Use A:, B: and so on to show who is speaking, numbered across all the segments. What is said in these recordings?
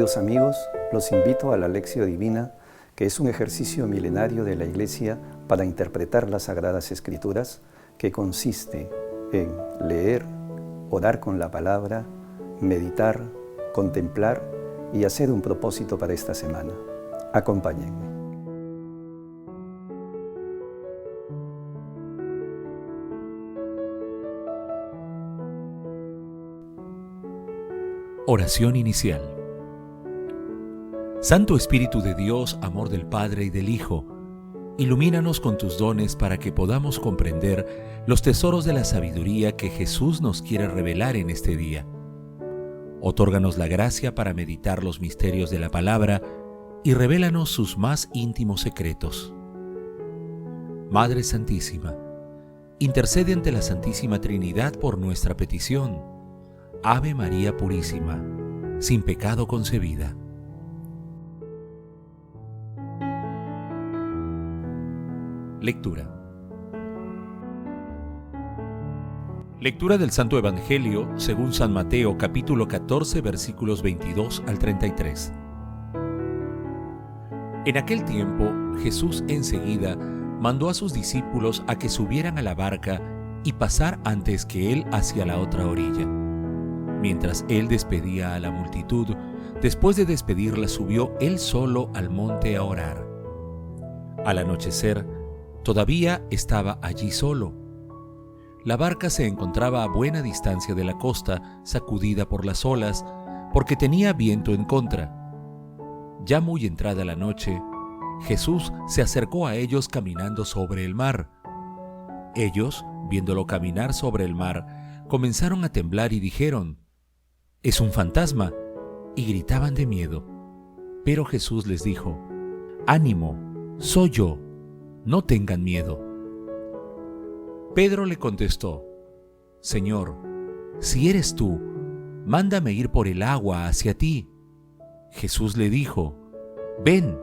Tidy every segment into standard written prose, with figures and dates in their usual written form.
A: Queridos amigos, los invito a la Lectio Divina, que es un ejercicio milenario de la Iglesia para interpretar las Sagradas Escrituras, que consiste en leer, orar con la palabra, meditar, contemplar y hacer un propósito para esta semana. Acompáñenme.
B: Oración inicial. Santo Espíritu de Dios, amor del Padre y del Hijo, ilumínanos con tus dones para que podamos comprender los tesoros de la sabiduría que Jesús nos quiere revelar en este día. Otórganos la gracia para meditar los misterios de la palabra y revélanos sus más íntimos secretos. Madre Santísima, intercede ante la Santísima Trinidad por nuestra petición. Ave María Purísima, sin pecado concebida. Lectura. Lectura del Santo Evangelio según San Mateo, capítulo 14, versículos 22 al 33. En aquel tiempo, Jesús enseguida mandó a sus discípulos a que subieran a la barca y pasar antes que él hacia la otra orilla. Mientras él despedía a la multitud, después de despedirla subió él solo al monte a orar. Al anochecer, todavía estaba allí solo. La barca se encontraba a buena distancia de la costa, sacudida por las olas, porque tenía viento en contra. Ya muy entrada la noche, Jesús se acercó a ellos caminando sobre el mar. Ellos, viéndolo caminar sobre el mar, comenzaron a temblar y dijeron: «¡Es un fantasma!», y gritaban de miedo. Pero Jesús les dijo: «¡Ánimo! Soy yo, no tengan miedo». Pedro le contestó: «Señor, si eres tú, mándame ir por el agua hacia ti». Jesús le dijo: «Ven».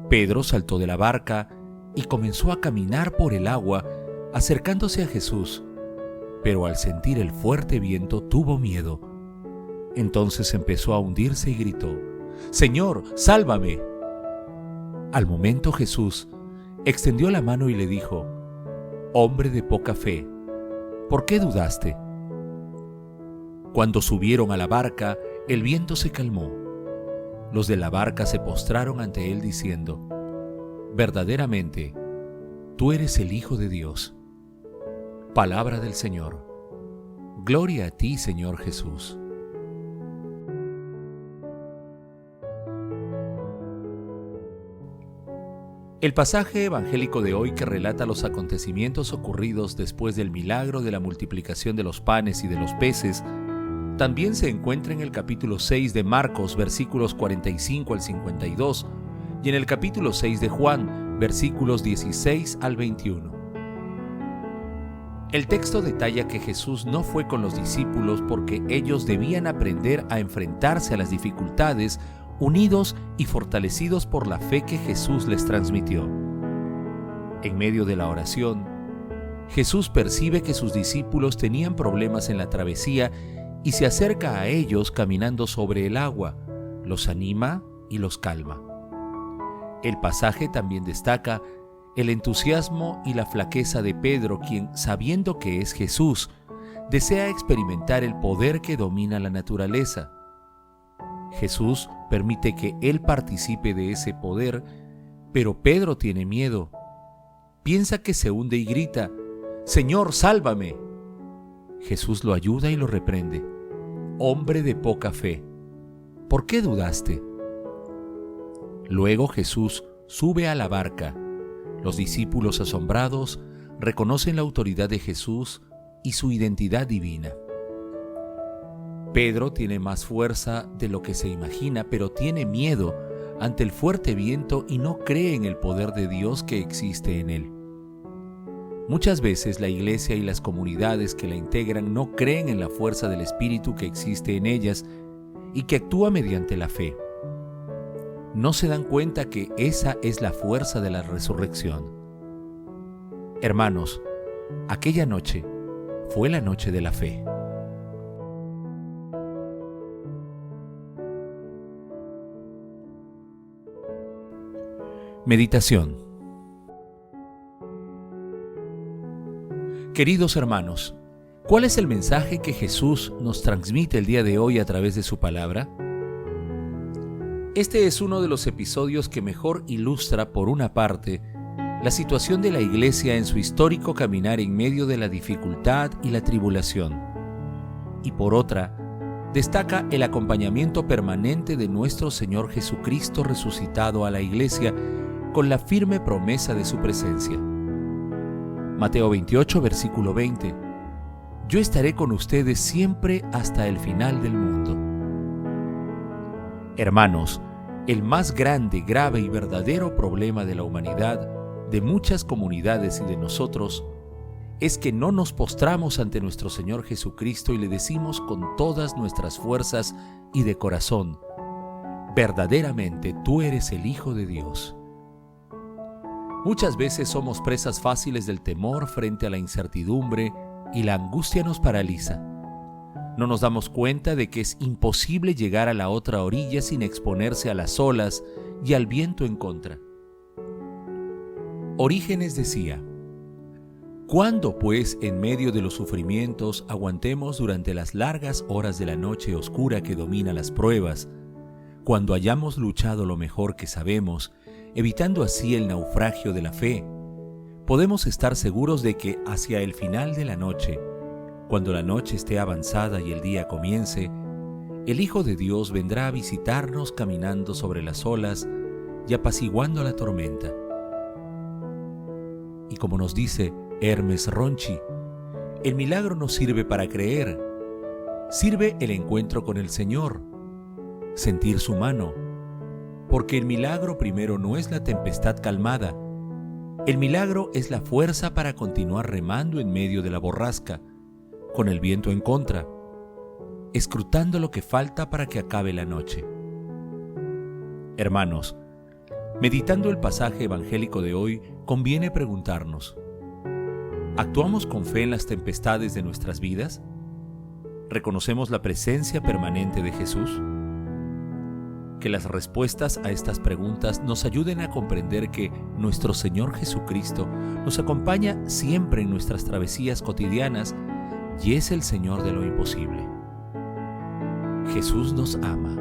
B: Pedro saltó de la barca y comenzó a caminar por el agua, acercándose a Jesús, pero al sentir el fuerte viento tuvo miedo. Entonces empezó a hundirse y gritó: «Señor, sálvame». Al momento Jesús extendió la mano y le dijo: «Hombre de poca fe, ¿por qué dudaste?». Cuando subieron a la barca, el viento se calmó. Los de la barca se postraron ante él diciendo: «Verdaderamente, tú eres el Hijo de Dios». Palabra del Señor. Gloria a ti, Señor Jesús. El pasaje evangélico de hoy, que relata los acontecimientos ocurridos después del milagro de la multiplicación de los panes y de los peces, también se encuentra en el capítulo 6 de Marcos, versículos 45 al 52, y en el capítulo 6 de Juan, versículos 16 al 21. El texto detalla que Jesús no fue con los discípulos porque ellos debían aprender a enfrentarse a las dificultades unidos y fortalecidos por la fe que Jesús les transmitió. En medio de la oración, Jesús percibe que sus discípulos tenían problemas en la travesía y se acerca a ellos caminando sobre el agua, los anima y los calma. El pasaje también destaca el entusiasmo y la flaqueza de Pedro, quien, sabiendo que es Jesús, desea experimentar el poder que domina la naturaleza. Jesús permite que él participe de ese poder, pero Pedro tiene miedo. Piensa que se hunde y grita: «Señor, sálvame». Jesús lo ayuda y lo reprende: «Hombre de poca fe, ¿por qué dudaste?». Luego Jesús sube a la barca. Los discípulos, asombrados, reconocen la autoridad de Jesús y su identidad divina. Pedro tiene más fuerza de lo que se imagina, pero tiene miedo ante el fuerte viento y no cree en el poder de Dios que existe en él. Muchas veces la Iglesia y las comunidades que la integran no creen en la fuerza del Espíritu que existe en ellas y que actúa mediante la fe. No se dan cuenta que esa es la fuerza de la resurrección. Hermanos, aquella noche fue la noche de la fe. Meditación. Queridos hermanos, ¿cuál es el mensaje que Jesús nos transmite el día de hoy a través de su palabra? Este es uno de los episodios que mejor ilustra, por una parte, la situación de la Iglesia en su histórico caminar en medio de la dificultad y la tribulación, y por otra, destaca el acompañamiento permanente de nuestro Señor Jesucristo resucitado a la Iglesia con la firme promesa de su presencia. Mateo 28, versículo 20. Yo estaré con ustedes siempre hasta el final del mundo. Hermanos, el más grande, grave y verdadero problema de la humanidad, de muchas comunidades y de nosotros, es que no nos postramos ante nuestro Señor Jesucristo y le decimos con todas nuestras fuerzas y de corazón: verdaderamente tú eres el Hijo de Dios. Muchas veces somos presas fáciles del temor frente a la incertidumbre y la angustia nos paraliza. No nos damos cuenta de que es imposible llegar a la otra orilla sin exponerse a las olas y al viento en contra. Orígenes decía: ¿cuándo, pues, en medio de los sufrimientos aguantemos durante las largas horas de la noche oscura que domina las pruebas, cuando hayamos luchado lo mejor que sabemos, evitando así el naufragio de la fe, podemos estar seguros de que hacia el final de la noche, cuando la noche esté avanzada y el día comience, el Hijo de Dios vendrá a visitarnos caminando sobre las olas y apaciguando la tormenta? Y como nos dice Hermes Ronchi, el milagro no sirve para creer, sirve el encuentro con el Señor, sentir su mano, porque el milagro primero no es la tempestad calmada, el milagro es la fuerza para continuar remando en medio de la borrasca, con el viento en contra, escrutando lo que falta para que acabe la noche. Hermanos, meditando el pasaje evangélico de hoy, conviene preguntarnos: ¿actuamos con fe en las tempestades de nuestras vidas? ¿Reconocemos la presencia permanente de Jesús? Que las respuestas a estas preguntas nos ayuden a comprender que nuestro Señor Jesucristo nos acompaña siempre en nuestras travesías cotidianas y es el Señor de lo imposible. Jesús nos ama.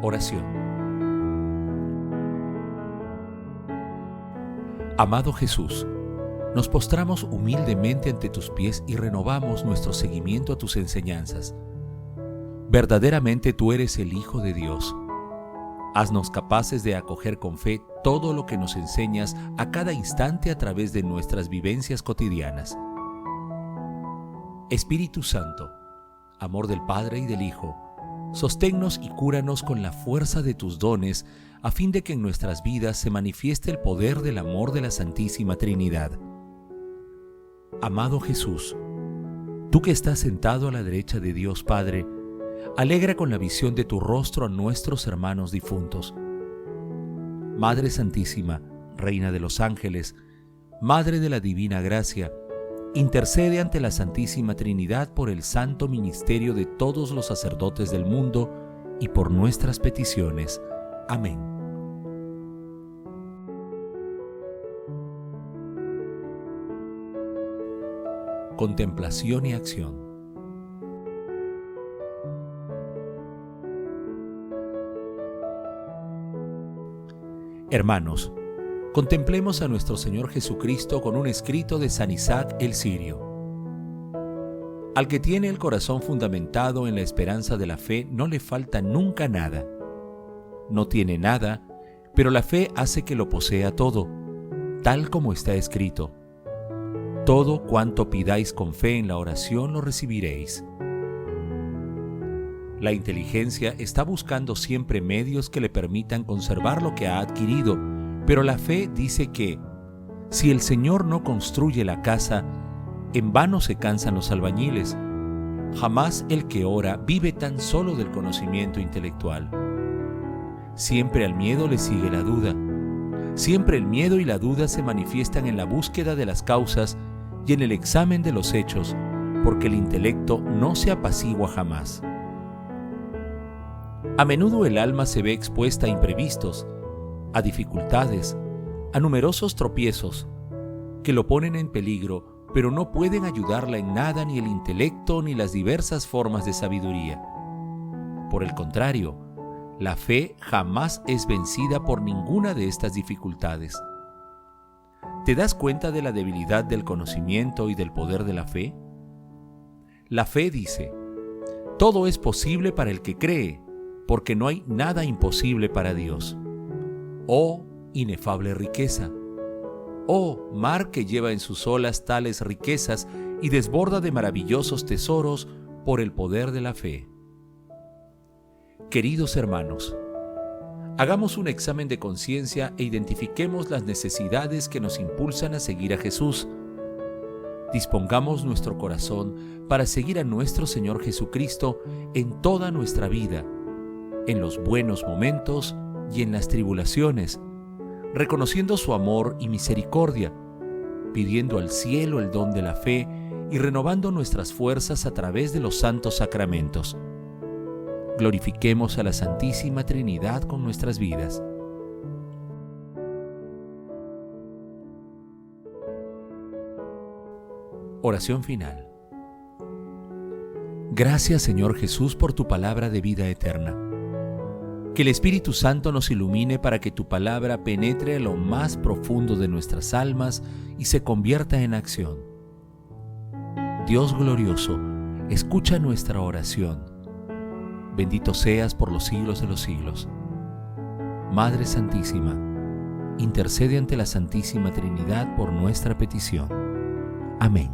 B: Oración. Amado Jesús, nos postramos humildemente ante tus pies y renovamos nuestro seguimiento a tus enseñanzas. Verdaderamente tú eres el Hijo de Dios. Haznos capaces de acoger con fe todo lo que nos enseñas a cada instante a través de nuestras vivencias cotidianas. Espíritu Santo, amor del Padre y del Hijo, sosténnos y cúranos con la fuerza de tus dones, a fin de que en nuestras vidas se manifieste el poder del amor de la Santísima Trinidad. Amado Jesús, tú que estás sentado a la derecha de Dios Padre, alegra con la visión de tu rostro a nuestros hermanos difuntos. Madre Santísima, Reina de los Ángeles, Madre de la Divina Gracia, intercede ante la Santísima Trinidad por el santo ministerio de todos los sacerdotes del mundo y por nuestras peticiones. Amén. Contemplación y acción. Hermanos, contemplemos a nuestro Señor Jesucristo con un escrito de San Isaac el Sirio. Al que tiene el corazón fundamentado en la esperanza de la fe no le falta nunca nada. No tiene nada, pero la fe hace que lo posea todo, tal como está escrito: todo cuanto pidáis con fe en la oración lo recibiréis. La inteligencia está buscando siempre medios que le permitan conservar lo que ha adquirido, pero la fe dice que, si el Señor no construye la casa, en vano se cansan los albañiles. Jamás el que ora vive tan solo del conocimiento intelectual. Siempre al miedo le sigue la duda. Siempre el miedo y la duda se manifiestan en la búsqueda de las causas y en el examen de los hechos, porque el intelecto no se apacigua jamás. A menudo el alma se ve expuesta a imprevistos, a dificultades, a numerosos tropiezos que lo ponen en peligro, pero no pueden ayudarla en nada ni el intelecto ni las diversas formas de sabiduría. Por el contrario, la fe jamás es vencida por ninguna de estas dificultades. ¿Te das cuenta de la debilidad del conocimiento y del poder de la fe? La fe dice: todo es posible para el que cree, porque no hay nada imposible para Dios. ¡Oh, inefable riqueza! ¡Oh, mar que lleva en sus olas tales riquezas y desborda de maravillosos tesoros por el poder de la fe! Queridos hermanos, hagamos un examen de conciencia e identifiquemos las necesidades que nos impulsan a seguir a Jesús. Dispongamos nuestro corazón para seguir a nuestro Señor Jesucristo en toda nuestra vida, en los buenos momentos y en las tribulaciones, reconociendo su amor y misericordia, pidiendo al cielo el don de la fe y renovando nuestras fuerzas a través de los santos sacramentos. Glorifiquemos a la Santísima Trinidad con nuestras vidas. Oración final. Gracias, Señor Jesús, por tu palabra de vida eterna. Que el Espíritu Santo nos ilumine para que tu palabra penetre a lo más profundo de nuestras almas y se convierta en acción. Dios glorioso, escucha nuestra oración. Bendito seas por los siglos de los siglos. Madre Santísima, intercede ante la Santísima Trinidad por nuestra petición. Amén.